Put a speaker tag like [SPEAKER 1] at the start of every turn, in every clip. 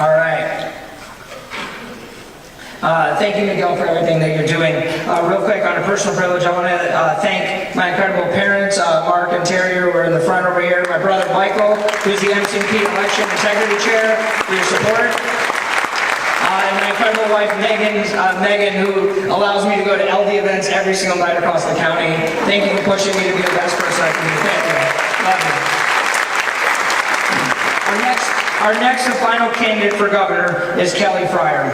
[SPEAKER 1] All right. Thank you, Miguel, for everything that you're doing. Real quick, on a personal privilege, I want to thank my incredible parents, Mark and Terry, who are in the front over here, my brother Michael, who's the MCP Election Integrity Chair, for your support. And my incredible wife, Megan, who allows me to go to LD events every single night across the county. Thank you for pushing me to be the best person I can be. Thank you. Love you. Our next and final candidate for governor is Kelly Fryer.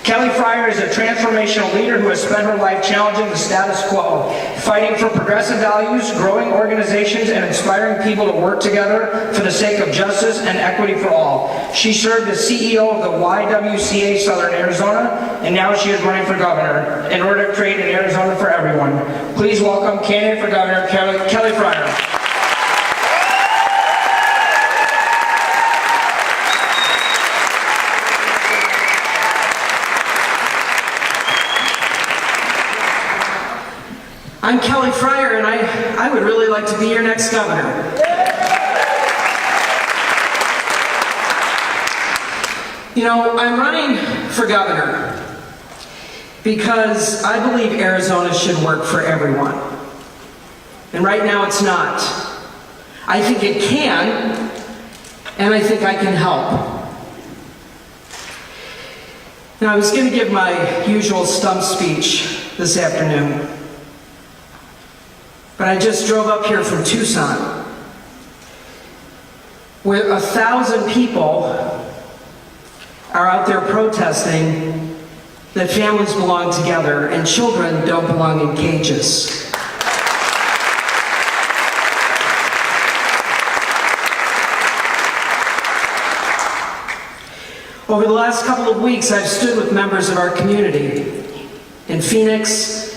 [SPEAKER 1] Kelly Fryer is a transformational leader who has spent her life challenging the status quo, fighting for progressive values, growing organizations, and inspiring people to work together for the sake of justice and equity for all. She served as CEO of the YWCA Southern Arizona, and now she is running for governor in order to create an Arizona for everyone. Please welcome candidate for governor Kelly Fryer.
[SPEAKER 2] I'm Kelly Fryer, and I would really like to be your next governor. You know, I'm running for governor because I believe Arizona should work for everyone. And right now it's not. I think it can, and I think I can help. Now, I was going to give my usual stump speech this afternoon, but I just drove up here from Tucson, where 1,000 people are out there protesting that families belong together and children don't belong in cages. Over the last couple of weeks, I've stood with members of our community in Phoenix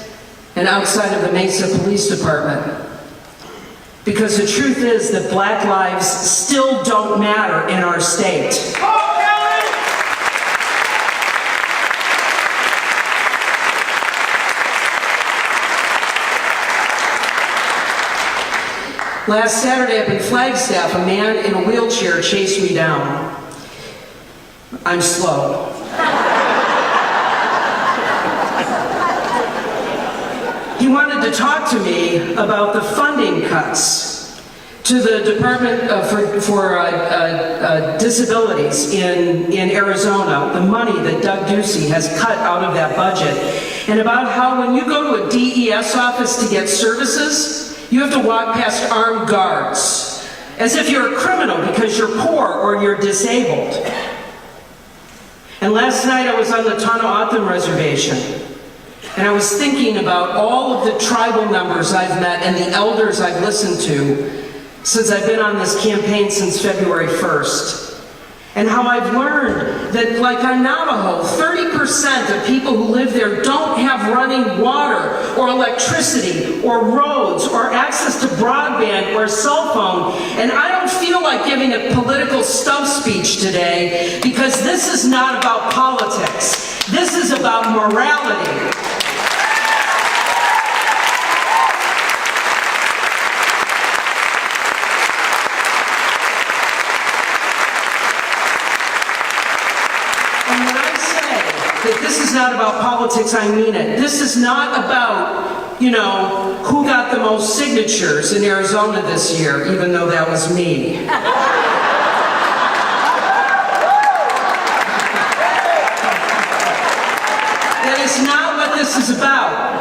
[SPEAKER 2] and outside of the Mesa Police Department, because the truth is that black lives still don't matter in our state. Last Saturday up in Flagstaff, a man in a wheelchair chased me down. I'm slow. He wanted to talk to me about the funding cuts to the Department for Disabilities in Arizona, the money that Doug Ducey has cut out of that budget, and about how when you go to a DES office to get services, you have to walk past armed guards, as if you're a criminal because you're poor or you're disabled. And last night I was on the Tohono Reservation, and I was thinking about all of the tribal members I've met and the elders I've listened to since I've been on this campaign since February 1st. And how I've learned that, like on Navajo, 30% of people who live there don't have running water or electricity or roads or access to broadband or cell phone. And I don't feel like giving a political stump speech today, because this is not about politics. This is about morality. That this is not about politics, I mean it. This is not about, you know, who got the most signatures in Arizona this year, even though that was me. That is not what this is about.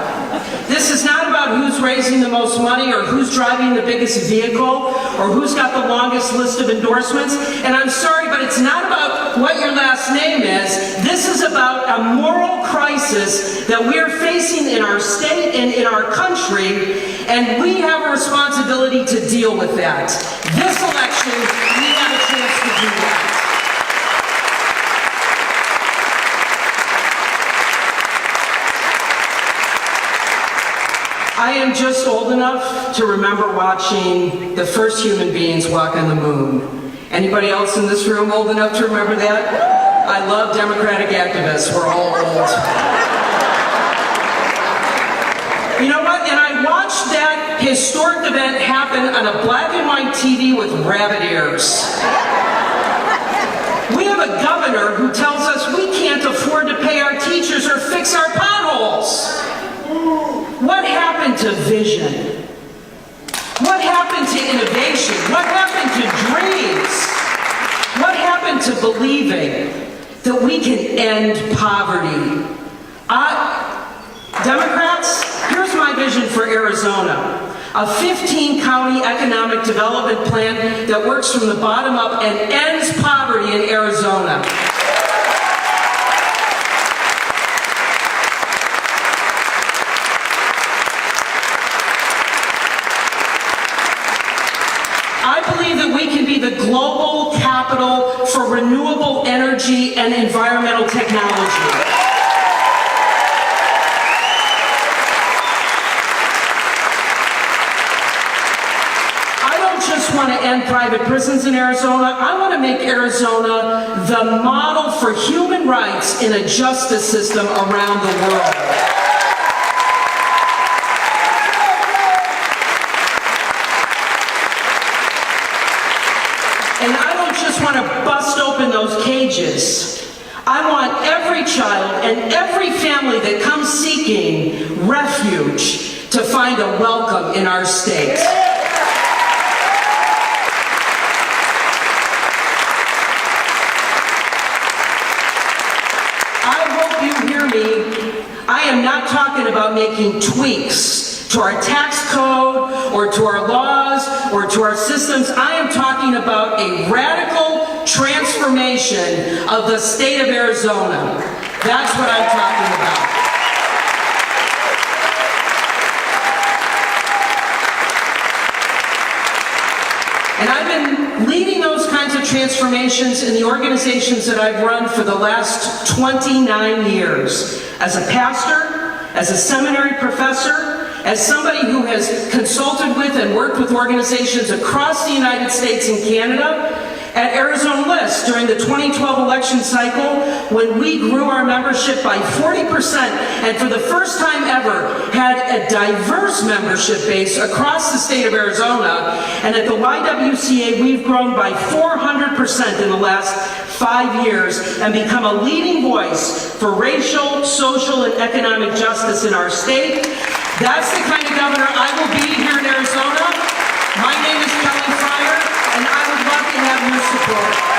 [SPEAKER 2] This is not about who's raising the most money or who's driving the biggest vehicle or who's got the longest list of endorsements. And I'm sorry, but it's not about what your last name is. This is about a moral crisis that we're facing in our state and in our country, and we have a responsibility to deal with that. This election, we have a chance to do that. I am just old enough to remember watching the first human beings walk on the moon. Anybody else in this room old enough to remember that? I love Democratic activists. We're all old. You know what? And I watched that historic event happen on a black and white TV with rabbit ears. We have a governor who tells us we can't afford to pay our teachers or fix our potholes. What happened to vision? What happened to innovation? What happened to dreams? What happened to believing that we can end poverty? Democrats, here's my vision for Arizona. A 15-county economic development plan that works from the bottom up and ends poverty in Arizona. I believe that we can be the global capital for renewable energy and environmental technology. I want to end private prisons in Arizona. I want to make Arizona the model for human rights in a justice system around the world. And I don't just want to bust open those cages. I want every child and every family that comes seeking refuge to find a welcome in our state. I am not talking about making tweaks to our tax code or to our laws or to our systems. I am talking about a radical transformation of the state of Arizona. That's what I'm talking about. And I've been leading those kinds of transformations in the organizations that I've run for the last 29 years. As a pastor, as a seminary professor, as somebody who has consulted with and worked with organizations across the United States and Canada, at Arizona List during the 2012 election cycle, when we grew our membership by 40% and for the first time ever had a diverse membership base across the state of Arizona, and at the YWCA we've grown by 400% in the last 5 years and become a leading voice for racial, social, and economic justice in our state. That's the kind of governor I will be here in Arizona. My name is Kelly Fryer, and I would love to have your support.